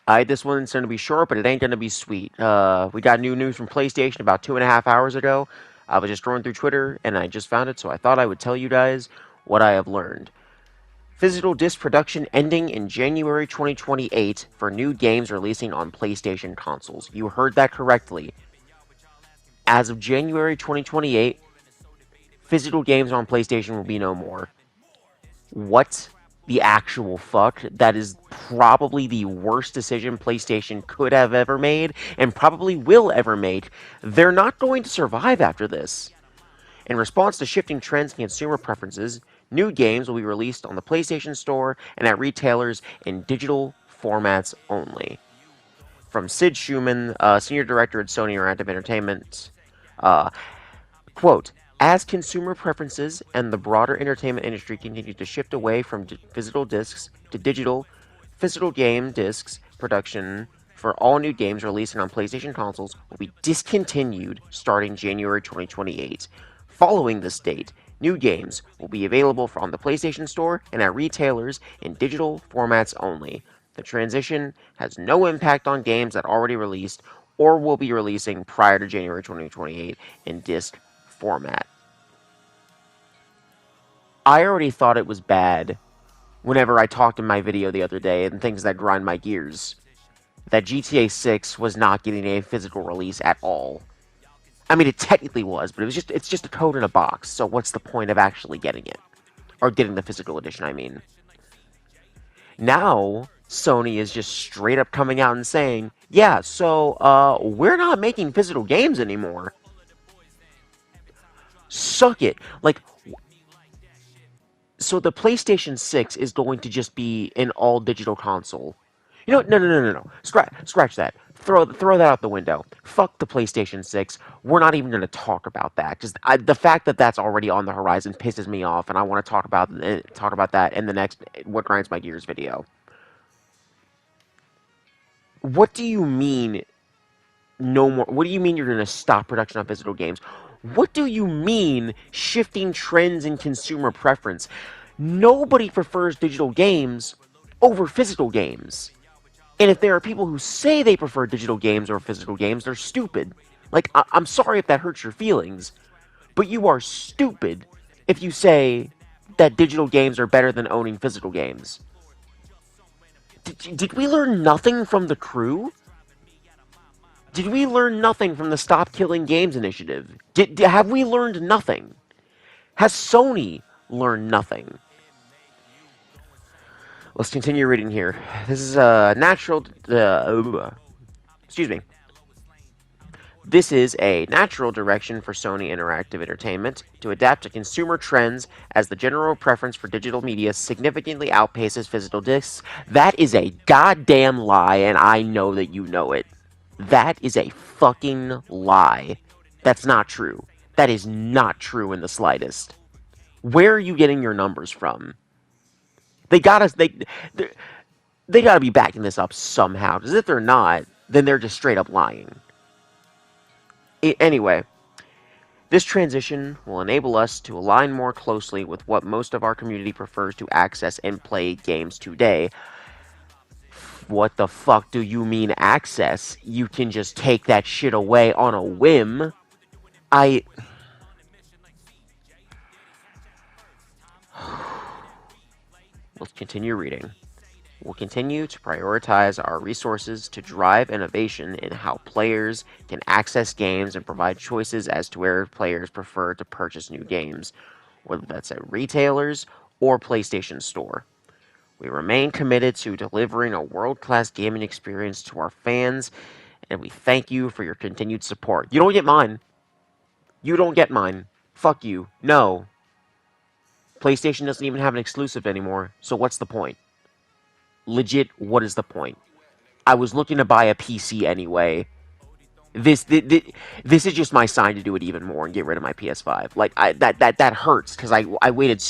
This one's going to be short, but it ain't going to be sweet. We got new news from PlayStation about 2.5 hours ago. I was just scrolling through Twitter, and I just found it, so I thought I would tell you guys what I have learned. Physical disc production ending in January 2028 for new games releasing on PlayStation consoles. You heard that correctly. As of January 2028, physical games on PlayStation will be no more. What the actual fuck? That is probably the worst decision PlayStation could have ever made, and probably will ever make. They're not going to survive after this. In response to shifting trends and consumer preferences, new games will be released on the PlayStation Store and at retailers in digital formats only. From Sid Schumann, Senior Director at Sony Interactive Entertainment, uh, quote, as consumer preferences and the broader entertainment industry continue to shift away from physical discs to digital, physical game discs production for all new games releasing on PlayStation consoles will be discontinued starting January 2028. Following this date, new games will be available on the PlayStation Store and at retailers in digital formats only. The transition has no impact on games that already released or will be releasing prior to January 2028 in disc format. I already thought it was bad whenever I talked in my video the other day and things that grind my gears that GTA 6 was not getting a physical release at all. I mean, it technically was, but it's just a code in a box. So what's the point of actually getting it or getting the physical edition? I mean, now Sony is just straight up coming out and saying, "Yeah, so we're not making physical games anymore. Suck it." Like, so the PlayStation 6 is going to just be an all digital console. You know, no. Scratch that. Throw that out the window. Fuck the PlayStation 6. We're not even going to talk about that. Just the fact that that's already on the horizon pisses me off, and I want to talk about that in the next What Grinds My Gears video. What do you mean no more? What do you mean you're going to stop production on physical games? What do you mean shifting trends in consumer preference? Nobody prefers digital games over physical games. And if there are people who say they prefer digital games over physical games, they're stupid. Like, I'm sorry if that hurts your feelings, but you are stupid if you say that digital games are better than owning physical games. Did we learn nothing from the crew? Did we learn nothing from the Stop Killing Games initiative? Have we learned nothing? Has Sony learned nothing? Let's continue reading here. This is a natural. Excuse me. This is a natural direction for Sony Interactive Entertainment to adapt to consumer trends as the general preference for digital media significantly outpaces physical discs. That is a goddamn lie, and I know that you know it. That is a fucking lie. That's not true. That is not true in the slightest. Where are you getting your numbers from? They got us. They got to be backing this up somehow. Because if they're not, then they're just straight up lying. Anyway, this transition will enable us to align more closely with what most of our community prefers to access and play games today. What the fuck do you mean access? You can just take that shit away on a whim. Let's continue reading. We'll continue to prioritize our resources to drive innovation in how players can access games and provide choices as to where players prefer to purchase new games, whether that's at retailers or PlayStation Store. We remain committed to delivering a world-class gaming experience to our fans, and we thank you for your continued support. You don't get mine. You don't get mine. Fuck you. No. PlayStation doesn't even have an exclusive anymore, so what's the point? Legit, what is the point? I was looking to buy a PC anyway. This is just my sign to do it even more and get rid of my PS5. Like that hurts because I waited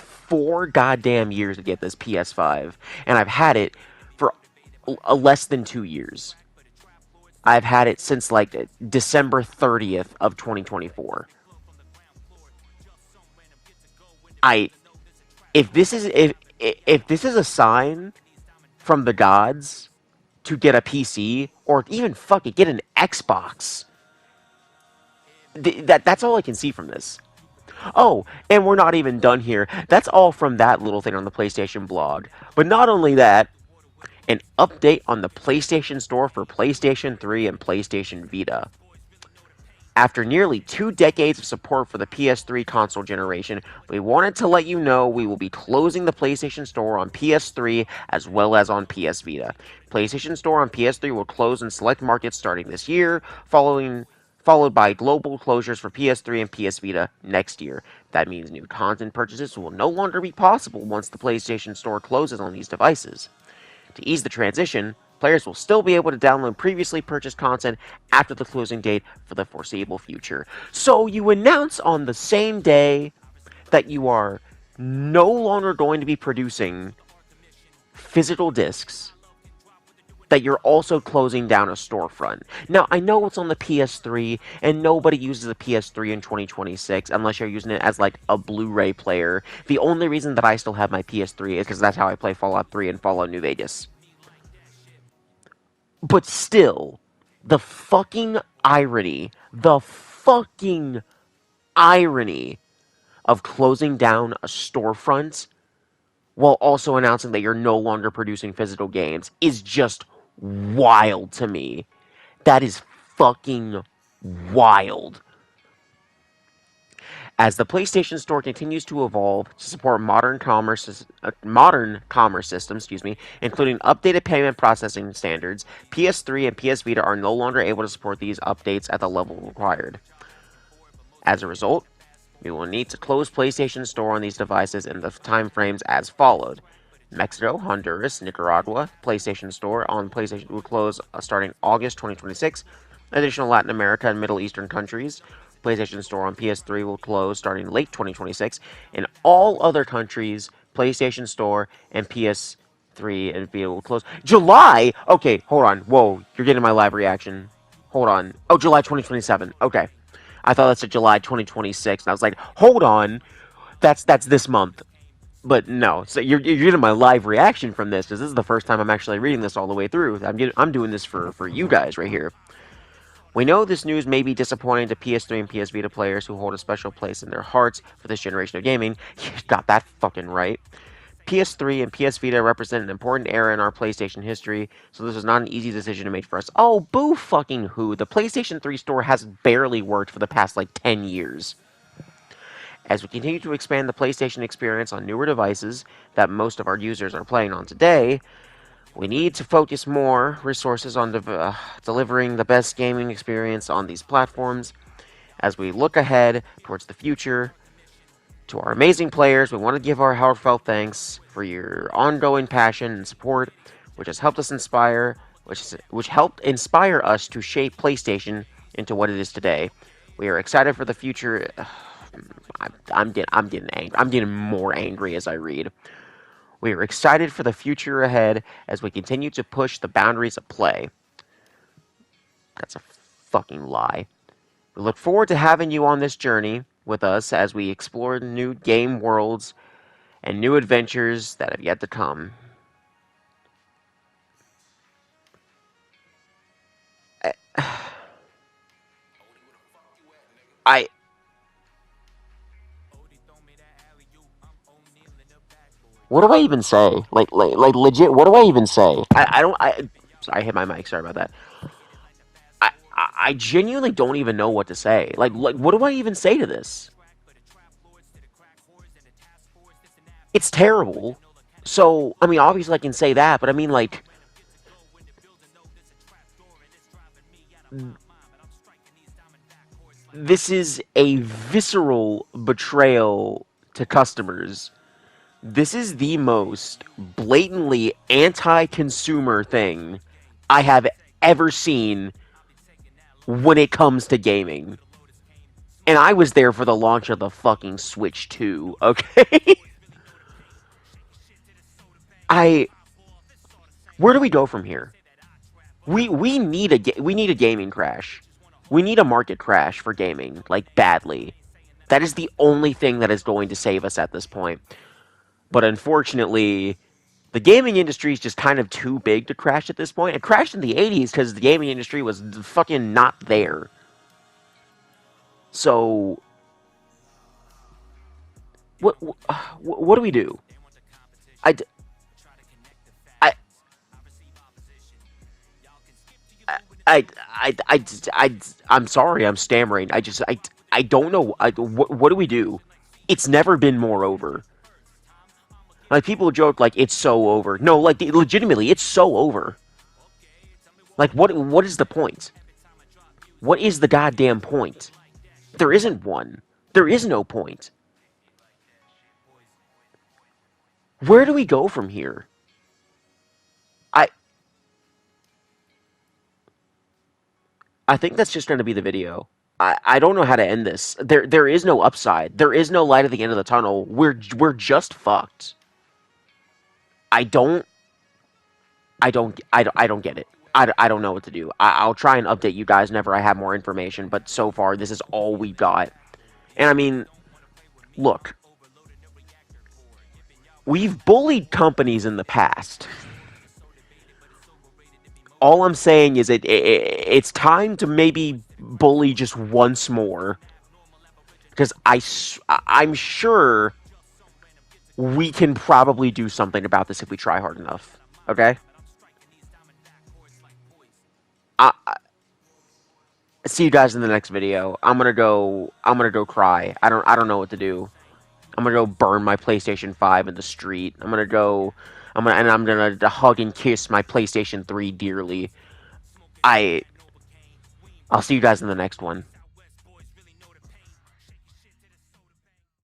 4 goddamn years to get this PS5, and I've had it for less than 2 years. I've had it since like December 30th of 2024. I if this is a sign from the gods to get a PC or even fuck it, get an Xbox. That's all I can see from this. Oh, and we're not even done here. That's all from that little thing on the PlayStation blog. But not only that, an update on the PlayStation Store for PlayStation 3 and PlayStation Vita. After nearly 2 decades of support for the PS3 console generation, we wanted to let you know we will be closing the PlayStation Store on PS3 as well as on PS Vita. PlayStation Store on PS3 will close in select markets starting this year, followed by global closures for PS3 and PS Vita next year. That means new content purchases will no longer be possible once the PlayStation Store closes on these devices. To ease the transition, players will still be able to download previously purchased content after the closing date for the foreseeable future. So you announce on the same day that you are no longer going to be producing physical discs, that you're also closing down a storefront. Now, I know it's on the PS3, and nobody uses a PS3 in 2026 unless you're using it as like a Blu-ray player. The only reason that I still have my PS3 is because that's how I play Fallout 3 and Fallout New Vegas. But still, the fucking irony of closing down a storefront while also announcing that you're no longer producing physical games is just wild to me. That is fucking wild. As the PlayStation Store continues to evolve to support modern commerce systems, including updated payment processing standards, PS3 and PS Vita are no longer able to support these updates at the level required. As a result, we will need to close PlayStation Store on these devices in the timeframes as followed. Mexico, Honduras, Nicaragua, PlayStation Store on PlayStation will close starting August 2026. Additional Latin America and Middle Eastern countries, PlayStation Store on PS3 will close starting late 2026. In all other countries, PlayStation Store and PS3 and Vita will close July. Okay, hold on. Whoa, you're getting my live reaction. Hold on. Oh, July 2027. Okay, I thought that said July 2026, and I was like, hold on. That's this month. But no, so you're getting my live reaction from this, because this is the first time I'm actually reading this all the way through. I'm doing this for you guys right here. We know this news may be disappointing to PS3 and PS Vita players who hold a special place in their hearts for this generation of gaming. You got that fucking right. PS3 and PS Vita represent an important era in our PlayStation history, so this was not an easy decision to make for us. Oh, boo fucking who. The PlayStation 3 store has barely worked for the past, 10 years. As we continue to expand the PlayStation experience on newer devices that most of our users are playing on today, we need to focus more resources on delivering the best gaming experience on these platforms. As we look ahead towards the future, to our amazing players, we want to give our heartfelt thanks for your ongoing passion and support, which has helped us which helped inspire us to shape PlayStation into what it is today. We are excited for the future. I'm getting angry. I'm getting more angry as I read. We are excited for the future ahead as we continue to push the boundaries of play. That's a fucking lie. We look forward to having you on this journey with us as we explore new game worlds and new adventures that have yet to come. I what do I even say? Like legit, what do I even say? I don't. I hit my mic. Sorry about that. I genuinely don't even know what to say. Like, what do I even say to this? It's terrible. So, I mean, obviously I can say that, but I mean, like, this is a visceral betrayal to customers. This is the most blatantly anti-consumer thing I have ever seen when it comes to gaming. And I was there for the launch of the fucking Switch 2, okay? I Where do we go from here? We need a gaming crash. We need a market crash for gaming, like badly. That is the only thing that is going to save us at this point. But unfortunately, The gaming industry is just kind of too big to crash at this point. It crashed in the 80s because the gaming industry was fucking not there. So, what do we do? I, I, I, I'm sorry, I'm stammering. I don't know. What do we do? It's never been more over. Like, people joke, like, it's so over. No, like, legitimately, it's so over. Like, what is the point? What is the goddamn point? There isn't one. There is no point. Where do we go from here? I I think that's just going to be the video. I don't know how to end this. There is no upside. There is no light at the end of the tunnel. We're just fucked. I don't I don't get it. I don't know what to do. I'll try and update you guys whenever I have more information, but so far this is all we got. And I mean, look, we've bullied companies in the past. All I'm saying is it's time to maybe bully just once more. Because I'm sure we can probably do something about this if we try hard enough. Okay? I see you guys in the next video. I'm gonna go cry. I don't know what to do. I'm gonna go burn my PlayStation 5 in the street. I'm gonna hug and kiss my PlayStation 3 dearly. I I'll see you guys in the next one.